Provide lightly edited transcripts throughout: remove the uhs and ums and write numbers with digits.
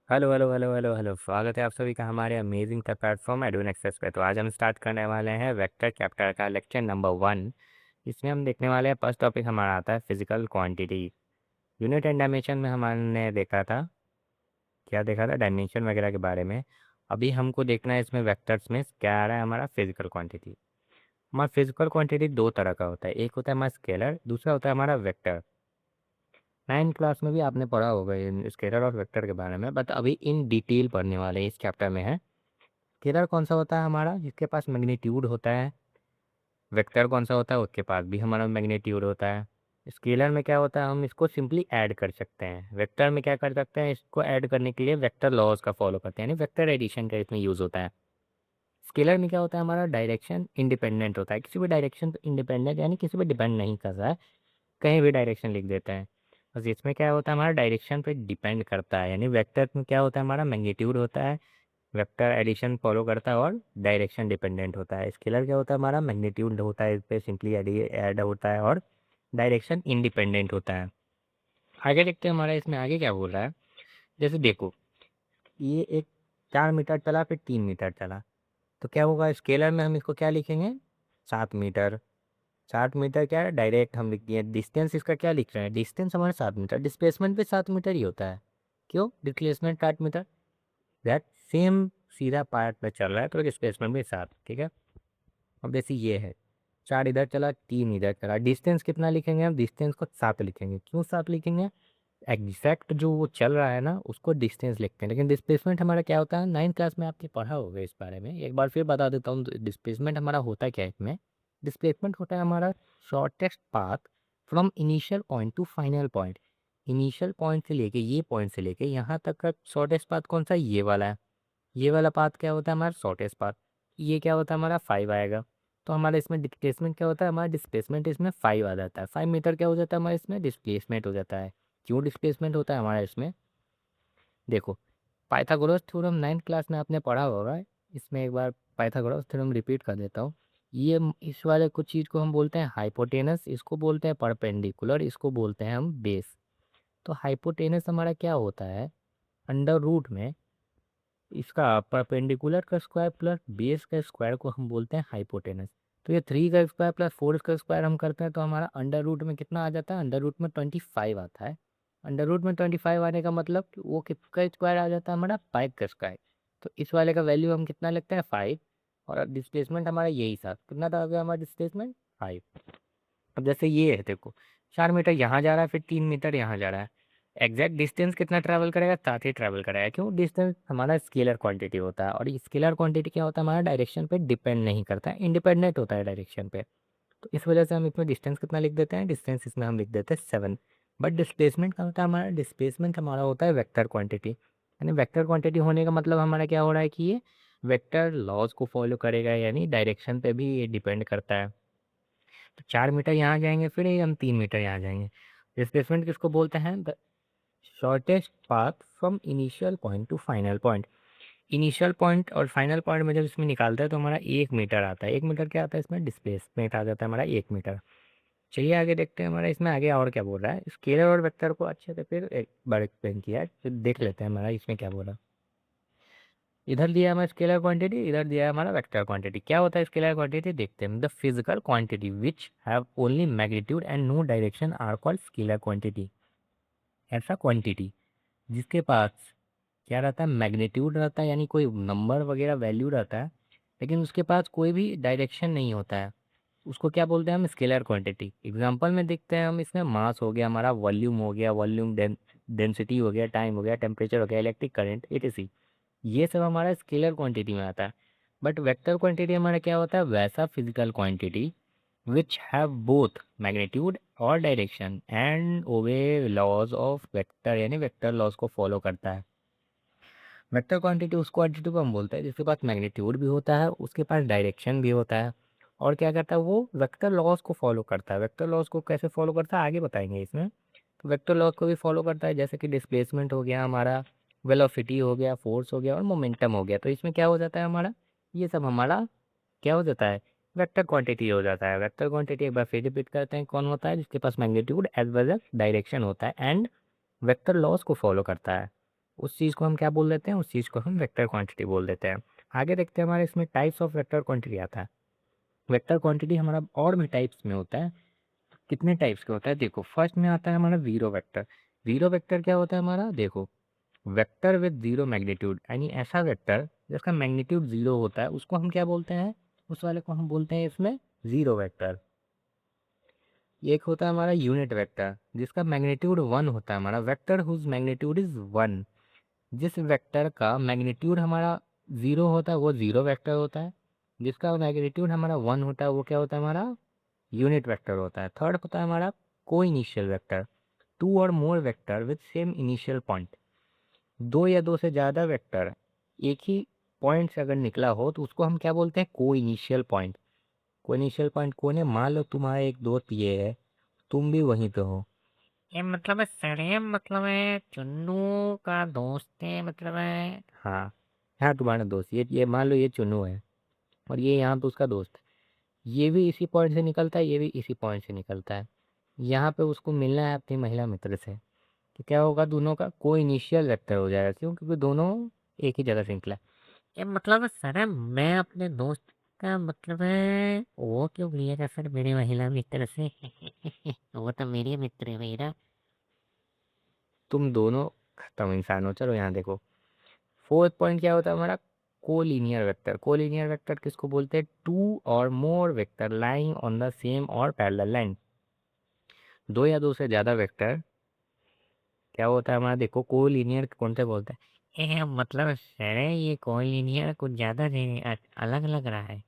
Hello hello hello hello hello, स्वागत है आप सभी का हमारे अमेजिंग सा प्लेटफॉर्म एडविन एक्सेस पे। तो आज हम स्टार्ट करने वाले हैं वेक्टर चैप्टर का लेक्चर नंबर 1। इसमें हम देखने वाले हैं फर्स्ट टॉपिक हमारा आता है physical quantity. Unit and dimension में हमने देखा था, क्या देखा था, डायमेंशन वगैरह के बारे में। अभी हमको देखना है इसमें वेक्टर्स में क्या आ रहा है हमारा फिजिकल क्वांटिटी। हमारा फिजिकल क्वांटिटी दो तरह का होता है, एक होता है हमारा स्केलर, दूसरा होता है हमारा वेक्टर। 9th क्लास में भी आपने पढ़ा होगा इन स्केलर और वेक्टर के बारे में, बट अभी इन डिटेल पढ़ने वाले हैं इस चैप्टर में है। स्केलर कौन सा होता है हमारा, जिसके पास मैग्नीट्यूड होता है। वेक्टर कौन सा होता है, उसके पास भी हमारा मैग्नीट्यूड होता है। स्केलर में क्या होता है, हम इसको सिंपली ऐड कर सकते हैं। वेक्टर में क्या कर सकते हैं, इसको ऐड करने के लिए वेक्टर लॉज का फॉलो करते हैं, यानी वेक्टर एडिशन का इसमें यूज़ होता है। स्केलर में क्या होता है, हमारा डायरेक्शन इंडिपेंडेंट होता है, किसी भी डायरेक्शन पे इंडिपेंडेंट, यानी किसी पे डिपेंड नहीं कर रहा है, कहीं भी डायरेक्शन लिख देते हैं। बस इसमें क्या होता है, हमारा डायरेक्शन पे डिपेंड करता है। यानी वेक्टर में क्या होता है, हमारा मैग्नीट्यूड होता है, वेक्टर एडिशन फॉलो करता है और डायरेक्शन डिपेंडेंट होता है। स्केलर क्या होता है, हमारा मैग्नीट्यूड होता है, इस पे सिंपली ऐड होता है और डायरेक्शन इंडिपेंडेंट होता है। आगे देखते हैं हमारा इसमें आगे क्या बोल रहा है। जैसे देखो, ये एक 4 मीटर चला, फिर 3 मीटर चला, तो क्या होगा, स्केलर में हम इसको क्या लिखेंगे, 7 मीटर। 7 मीटर क्या है, डायरेक्ट हम लिख दिए। डिस्टेंस इसका क्या लिख रहे हैं, डिस्टेंस हमारा 7 मीटर, डिस्प्लेसमेंट भी 7 मीटर ही होता है। क्यों, डिस्प्लेसमेंट 8 मीटर, दैट सेम सीधा पार्ट में चल रहा है तो डिस्प्लेसमेंट भी 7, ठीक है। अब जैसे ये है, 4 इधर चला, 3 इधर चला, डिस्टेंस कितना लिखेंगे हम, डिस्टेंस को 7 लिखेंगे। क्यों 7 लिखेंगे, एग्जैक्ट जो वो चल रहा है ना उसको डिस्टेंस लिखते हैं। लेकिन डिस्प्लेसमेंट हमारा क्या होता है, 9th क्लास में आपने पढ़ा होगा इस बारे में, एक बार फिर बता देता हूँ। डिस्प्लेसमेंट हमारा होता क्या है इसमें, डिस्प्लेसमेंट होता है हमारा shortest path from initial point two final point. Initial point से लेके, ये पॉइंट से लेके यहाँ तक का शॉर्टेस्ट पाथ कौन सा, ये वाला है। ये वाला पाथ क्या होता है, हमारा शॉर्टेस्ट पाथ। ये क्या होता है, हमारा 5 आएगा। तो हमारा इसमें डिस्प्लेसमेंट क्या होता है, हमारा डिस्प्लेसमेंट इसमें 5 आ जाता है। 5 मीटर क्या हो जाता है हमारा इसमें, डिस्प्लेसमेंट हो जाता है। क्यों डिस्प्लेसमेंट होता है हमारा इसमें, देखो, पाइथागोरस थ्योरम 9th क्लास में आपने पढ़ा होगा। इसमें एक बार पाइथागोरस थ्योरम रिपीट कर देता हूँ। इस वाले कुछ चीज़ को हम बोलते हैं हाइपोटेनस, इसको बोलते हैं परपेंडिकुलर, इसको बोलते हैं हम बेस। तो हाइपोटेनस हमारा क्या होता है, अंडर रूट में इसका परपेंडिकुलर का स्क्वायर प्लस बेस का स्क्वायर को हम बोलते हैं हाइपोटेनस। तो ये 3 का स्क्वायर प्लस 4 का स्क्वायर हम करते हैं तो हमारा अंडर रूट में कितना आ जाता है, अंडर रूट में 25 आता है। अंडर रूट में 25 आने का मतलब कि वो किसका स्क्वायर आ जाता है, हमारा 5 का स्क्वायर। तो इस वाले का वैल्यू हम कितना लगता है, 5। और डिस्प्लेसमेंट हमारा यही था, कितना था अगर हमारा डिस्प्लेसमेंट, 5। अब जैसे ये है, देखो, 4 मीटर यहाँ जा रहा है, फिर 3 मीटर यहाँ जा रहा है। एग्जैक्ट डिस्टेंस कितना ट्रैवल करेगा, साथ ही ट्रैवल करेगा। क्यों, डिस्टेंस हमारा स्केलर क्वांटिटी होता है, और स्केलर क्वांटिटी क्या होता है, हमारा डायरेक्शन पे डिपेंड नहीं करता है, इंडिपेंडेंट होता है डायरेक्शन पे। तो इस वजह से हम इसमें डिस्टेंस कितना लिख देते हैं, डिस्टेंस इसमें हम लिख देते हैं 7। बट डिस्प्लेसमेंट क्या होता है, हमारा डिस्प्लेसमेंट हमारा होता है वेक्टर क्वांटिटी। यानी वेक्टर क्वांटिटी होने का मतलब हमारा क्या हो रहा है कि ये वेक्टर लॉज को फॉलो करेगा, यानी डायरेक्शन पे भी ये डिपेंड करता है। तो 4 मीटर यहाँ जाएंगे, फिर ये हम 3 मीटर यहाँ जाएंगे। डिस्प्लेसमेंट किसको बोलते हैं, the shortest path from initial point two final point. Initial point और फाइनल पॉइंट में जब इसमें निकालते हैं तो हमारा 1 मीटर आता है। 1 मीटर क्या आता है, इसमें डिस्प्लेसमेंट आ जाता है हमारा 1 मीटर। चलिए आगे देखते हैं हमारा इसमें आगे और क्या बोल रहा है। स्केलर और वेक्टर को अच्छे से फिर एक बार एक्सप्लेन किया है, फिर देख लेते हैं हमारा इसमें क्या बोला। इधर दिया है हमारा स्केलर क्वांटिटी, इधर दिया है हमारा वेक्टर क्वांटिटी। क्या होता है स्केलर क्वांटिटी, देखते हैं। The physical quantity which have only magnitude and no direction are called scalar quantity. ऐसा क्वांटिटी जिसके पास क्या रहता है, मैग्नीट्यूड रहता है, यानी कोई नंबर वगैरह वैल्यू रहता है, लेकिन उसके पास कोई भी डायरेक्शन नहीं होता है, उसको क्या बोलते हैं हम, स्केलर क्वांटिटी। एग्जांपल में देखते हैं हम, इसमें मास हो गया हमारा, वॉल्यूम हो गया, वॉल्यूम डेंसिटी हो गया, टाइम हो गया, टेम्परेचर हो गया, इलेक्ट्रिक करंट, etc। ये सब हमारा स्केलर क्वांटिटी में आता है। बट वेक्टर क्वांटिटी हमारा क्या होता है, वैसा physical quantity which have both magnitude और direction and obey laws of vector, यानी वेक्टर लॉज को फॉलो करता है। वेक्टर क्वांटिटी उस क्वांटिटी को हम बोलते हैं जिसके पास मैग्नीट्यूड भी होता है, उसके पास डायरेक्शन भी होता है, और क्या करता है, वो वेक्टर लॉज को फॉलो करता है। वेक्टर लॉज को कैसे फॉलो करता है आगे बताएंगे इसमें। तो वेक्टर लॉज को भी फॉलो करता है, जैसे कि डिस्प्लेसमेंट हो गया हमारा, वेलोसिटी हो गया, फोर्स हो गया और मोमेंटम हो गया। तो इसमें क्या हो जाता है हमारा, ये सब हमारा क्या हो जाता है, वेक्टर क्वांटिटी हो जाता है। वेक्टर क्वांटिटी एक बार फिर रिपीट करते हैं, कौन होता है, जिसके पास magnitude as well as direction होता है एंड वेक्टर लॉज को फॉलो करता है। उस चीज़ को हम क्या बोल देते हैं, उस चीज़ को हम वेक्टर क्वांटिटी बोल देते हैं। आगे देखते हैं हमारे इसमें टाइप्स ऑफ वेक्टर क्वांटिटी आता है। वेक्टर क्वांटिटी हमारा और भी टाइप्स में होता है। कितने टाइप्स का होता है देखो, फर्स्ट में आता है हमारा ज़ीरो वेक्टर। ज़ीरो वेक्टर क्या होता है हमारा, देखो वेक्टर विद ज़ीरो मैग्नीट्यूड, यानी ऐसा वेक्टर जिसका मैग्नीट्यूड ज़ीरो होता है उसको हम क्या बोलते हैं, उस वाले को हम बोलते हैं इसमें ज़ीरो वेक्टर। एक होता है हमारा यूनिट वेक्टर जिसका मैग्नीट्यूड वन होता है, हमारा vector whose magnitude is one. जिस वेक्टर का मैग्नीट्यूड हमारा ज़ीरो होता है वो ज़ीरो वेक्टर होता है, जिसका मैग्नीट्यूड हमारा वन होता है वो क्या होता है, हमारा यूनिट वेक्टर होता है। थर्ड होता है हमारा को initial vector, two or more vector with same initial point. दो या दो से ज़्यादा वेक्टर एक ही पॉइंट से अगर निकला हो तो उसको हम क्या बोलते हैं, को इनिशियल पॉइंट। को इनिशियल पॉइंट कौन है, मान लो तुम्हारा एक दोस्त ये है, तुम भी वहीं पे हो। ये मतलब है सरेम, मतलब है चुन्नू का दोस्त है, मतलब है। हाँ, हाँ तुम्हारा दोस्त, ये मान लो ये चुन्नू है और ये यहाँ पे उसका दोस्त है। ये भी इसी पॉइंट से निकलता है, ये भी इसी पॉइंट से निकलता है। यहाँ पे उसको मिलना है अपनी महिला मित्र से, तो क्या होगा, दोनों का को इनिशियल वेक्टर हो जाएगा। क्यों, क्योंकि दोनों एक ही जगह से निकला है। ये मतलब है सरेम, मैं अपने दोस्त का मतलब है वो क्यों लिएगा सर मेरी महिला मित्र से। वो तो मेरी मित्र है मेरा। तुम दोनों खत्म इंसान हो। चलो यहाँ देखो, फोर्थ पॉइंट क्या होता है हमारा, कोलिनियर वेक्टर। कोलिनियर वेक्टर किसको बोलते हैं, two or more vector lying on the same or parallel line. दो या दो से ज़्यादा वेक्टर क्या होता है हमारा, देखो कोलिनियर कौन से बोलते हैं। ये मतलब सर ये कॉलिनियर कुछ ज्यादा अलग लग रहा है।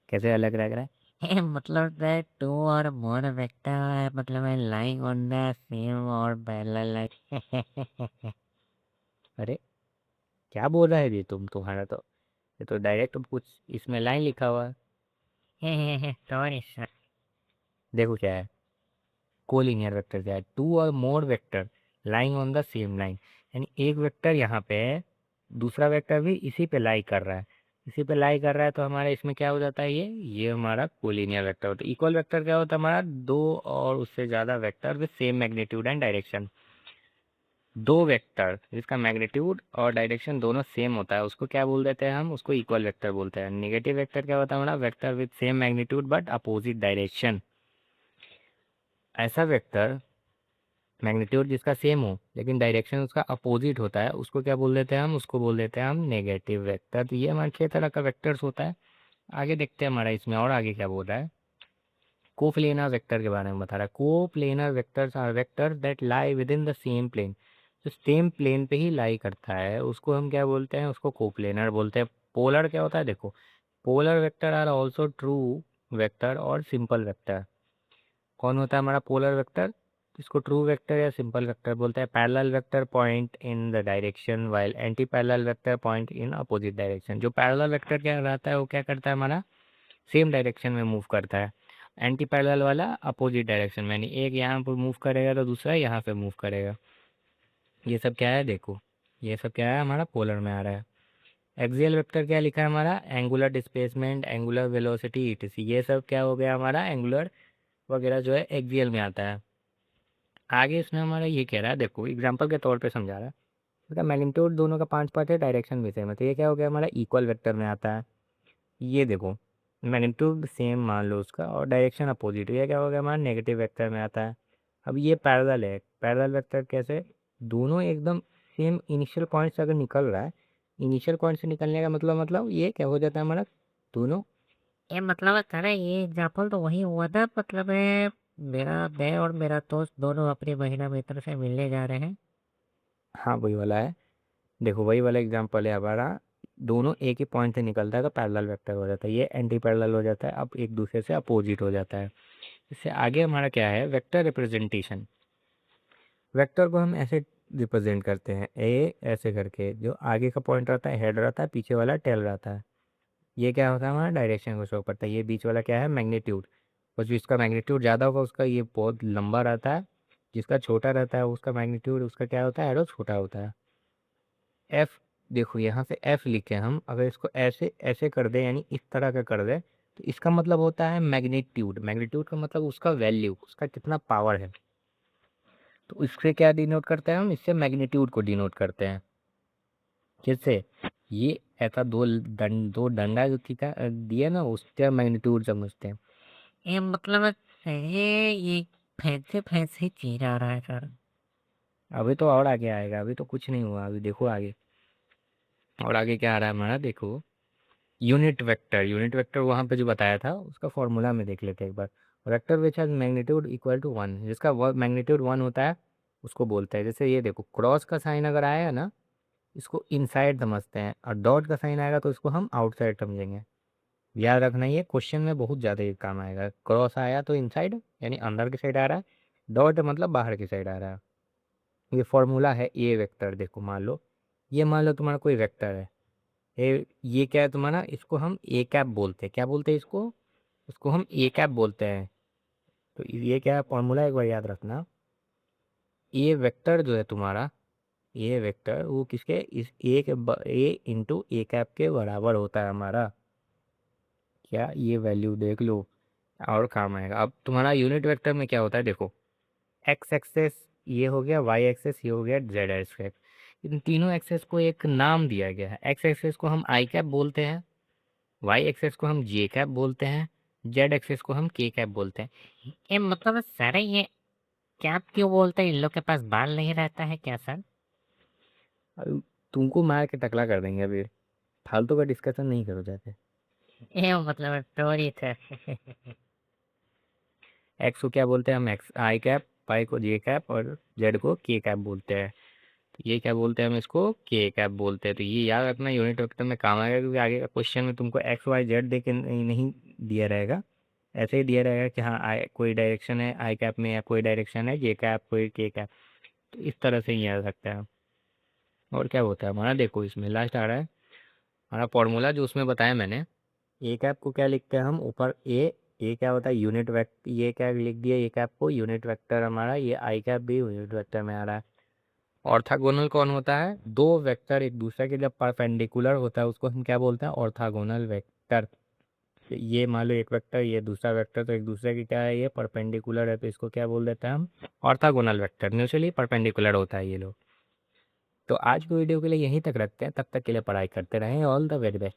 कैसे अलग लग रहा है, ये मतलब that to or more vector मतलब है lying on the same or parallel line. अरे क्या बोल रहा है ये तुम्हारा तो, ये तो डायरेक्ट कुछ इसमें लाइन लिखा हुआ है। Sorry sir. देखो क्या है, कोलिनियर वेक्टर क्या है, two or more vector lying on the same line, यानी एक वेक्टर यहाँ पे है, दूसरा वेक्टर भी इसी पे लाई कर रहा है, इसी पे लाई कर रहा है, तो हमारा इसमें क्या हो जाता है, ये हमारा कोलिनियर वेक्टर होता है। इक्वल वेक्टर क्या होता है हमारा, दो और उससे ज़्यादा vector with same magnitude and direction. दो वेक्टर जिसका मैग्नीट्यूड और डायरेक्शन दोनों सेम होता है उसको क्या बोल देते हैं हम, उसको इक्वल वेक्टर बोलते हैं। नेगेटिव वेक्टर क्या होता है हमारा, vector with same magnitude but opposite direction. ऐसा वेक्टर मैग्नीट्यूड जिसका सेम हो लेकिन डायरेक्शन उसका अपोजिट होता है उसको क्या बोल देते हैं हम, उसको बोल देते हैं हम नेगेटिव वेक्टर। तो ये हमारे 6 तरह का वेक्टर्स होता है। आगे देखते हैं हमारा इसमें और आगे क्या बोल रहा है। कोप्लेनर वेक्टर के बारे में बता रहा है। Coplanar vectors are vector that lie within the same plane. जो सेम प्लेन पे ही लाई करता है उसको हम क्या बोलते हैं, उसको कोप्लेनर बोलते हैं। पोलर क्या होता है, देखो polar vector are also true vector और सिंपल वेक्टर। कौन होता है हमारा पोलर वेक्टर, इसको ट्रू वेक्टर या सिंपल वेक्टर बोलते हैं। Parallel vector point in the direction while anti parallel vector point in opposite direction. जो पैरेलल वेक्टर क्या रहता है वो क्या करता है हमारा, सेम डायरेक्शन में मूव करता है। एंटी पैरेलल वाला अपोजिट डायरेक्शन में, यानी एक यहाँ पर मूव करेगा तो दूसरा यहाँ पे मूव करेगा। ये सब क्या है देखो, ये सब क्या है हमारा पोलर में आ रहा है। एक्सियल वेक्टर क्या लिखा है हमारा, angular displacement, angular velocity etc. ये सब क्या हो गया हमारा, एंगुलर वगैरह जो है एक्सियल में आता है। आगे इसमें हमारा ये कह रहा है, देखो एग्जांपल के तौर पे समझा रहा है। इसका मैग्नीट्यूड दोनों का 5 पार्ट है, डायरेक्शन भी सेम है, तो ये क्या हो गया हमारा, इक्वल वेक्टर में आता है। ये देखो मैग्नीट्यूड सेम मान लो उसका और डायरेक्शन अपोजिट, ये क्या हो गया हमारा, नेगेटिव वेक्टर में आता है। अब ये पैरेलल है, पैरेलल वेक्टर कैसे, दोनों एकदम सेम इनिशियल पॉइंट से अगर निकल रहा है, इनिशियल पॉइंट से निकलने का मतलब ये क्या हो जाता है हमारा, दोनों। ये मतलब है सर ये एग्जाम्पल तो वही हुआ था, मतलब है मेरा मैं और मेरा दोस्त दोनों अपनी महिला मित्र से मिलने जा रहे हैं। हाँ वही वाला है, देखो वही वाला एग्जांपल है हमारा। दोनों एक ही पॉइंट से निकलता है तो पैरेलल वेक्टर हो जाता है, ये एंटी पैरेलल हो जाता है, अब एक दूसरे से अपोजिट हो जाता है। इससे आगे हमारा क्या है, वेक्टर रिप्रेजेंटेशन। वेक्टर को हम ऐसे रिप्रेजेंट करते हैं, ए ऐसे करके, जो आगे का पॉइंट रहता है हेड रहता है, पीछे वाला टेल रहता है। ये क्या होता है हमारा, डायरेक्शन को शो करता है। ये बीच वाला क्या है, मैग्नीट्यूड। और जिसका मैग्नीट्यूड ज़्यादा होगा उसका ये बहुत लंबा रहता है, जिसका छोटा रहता है उसका मैग्नीट्यूड उसका क्या होता है, एरो छोटा होता है। एफ, देखो यहाँ से एफ लिखे हम, अगर इसको ऐसे ऐसे कर दे यानी इस तरह का कर दे तो इसका मतलब होता है मैग्नीट्यूड। मैग्नीट्यूड का मतलब उसका वैल्यू, उसका कितना पावर है। तो इससे क्या डिनोट करते हैं हम, इससे मैग्नीट्यूड को डिनोट करते हैं। किससे, ये ऐसा दो डंडा जो खींचा दिया ना, उसका मैग्नीट्यूड समझते हैं। ये मतलब ये फैंसे फैंसे चीज आ रहा है सर। अभी तो और आगे आएगा, अभी तो कुछ नहीं हुआ, अभी देखो आगे। और आगे क्या आ रहा है हमारा, देखो। यूनिट वेक्टर वहाँ पे जो बताया था उसका फॉर्मूला में देख लेते हैं एक बार। Vector which has magnitude equal to 1, जिसका मैग्नीट्यूड 1 होता है उसको बोलते हैं। जैसे ये देखो, क्रॉस का साइन अगर आएगा ना, इसको इनसाइड समझते हैं, और डॉट का साइन आएगा तो इसको हम आउटसाइड समझेंगे। याद रखना, ये क्वेश्चन में बहुत ज़्यादा ये काम आएगा। क्रॉस आया तो इनसाइड यानी अंदर की साइड आ रहा है, डॉट मतलब बाहर की साइड आ रहा है। ये फॉर्मूला है ए वेक्टर। देखो मान लो तुम्हारा कोई वेक्टर है, ये क्या है तुम्हारा, इसको हम ए कैप बोलते हैं। क्या बोलते हैं इसको, उसको हम ए कैप बोलते हैं। तो ये क्या है फॉर्मूला, एक बार याद रखना। ए वेक्टर जो है तुम्हारा, ए वेक्टर वो किसके, इस ए के ए इंटू ए कैप के बराबर होता है हमारा। क्या, ये वैल्यू देख लो, और काम आएगा। अब तुम्हारा यूनिट वेक्टर में क्या होता है, देखो। एक्स एक्सेस ये हो गया, वाई एक्सेस ये हो गया, जेड एक्सेस। इन तीनों एक्सेस को एक नाम दिया गया है। एक्स एक्सेस को हम आई कैप बोलते हैं, वाई एक्सेस को हम जे कैप बोलते हैं, जेड एक्सेस को हम के कैप बोलते हैं। ये मतलब सर ये कैप क्यों बोलते हैं, इन लोग के पास बाल नहीं रहता है क्या सर? अब तुमको मार के टकला कर देंगे अभी, फालतू का डिस्कशन नहीं करो जाते। ये मतलब स्टोरी था। एक्स को क्या बोलते हैं हम, एक्स आई कैप, वाई को जे कैप, और जेड को के कैप बोलते हैं। तो ये क्या बोलते हैं हम, इसको के कैप बोलते हैं। तो ये याद रखना, यूनिट वेक्टर में काम आएगा, क्योंकि आगे का क्वेश्चन में तुमको एक्स वाई जेड दे के नहीं दिया रहेगा। ऐसे ही दिया रहेगा कि हाँ आई कोई डायरेक्शन है आई कैप में, या कोई डायरेक्शन है जे कैप, कोई के कैप। तो इस तरह से ही याद रखता है। और क्या होता है हमारा, देखो इसमें लास्ट आ रहा है हमारा फॉर्मूला जो उसमें बताया मैंने। ए कैप को क्या लिखते हैं हम, ऊपर ए क्या होता है, यूनिट वेक्टर। ये क्या लिख दिया, ए कैप को यूनिट वेक्टर हमारा। ये आई कैप भी यूनिट वेक्टर में आ रहा है। ऑर्थोगोनल कौन होता है, दो वेक्टर एक दूसरे के जब परपेंडिकुलर होता है उसको हम क्या बोलते हैं, ऑर्थोगोनल वेक्टर। ये मान लो एक वेक्टर, ये दूसरा वेक्टर, तो एक दूसरे की क्या है, ये परपेंडिकुलर है, तो इसको क्या बोल देते हैं हम, ऑर्थोगोनल वेक्टर। म्यूचुअली परपेंडिकुलर होता है ये लोग। तो आज की वीडियो के लिए यहीं तक रखते हैं, तब तक के लिए पढ़ाई करते रहें। All the very best.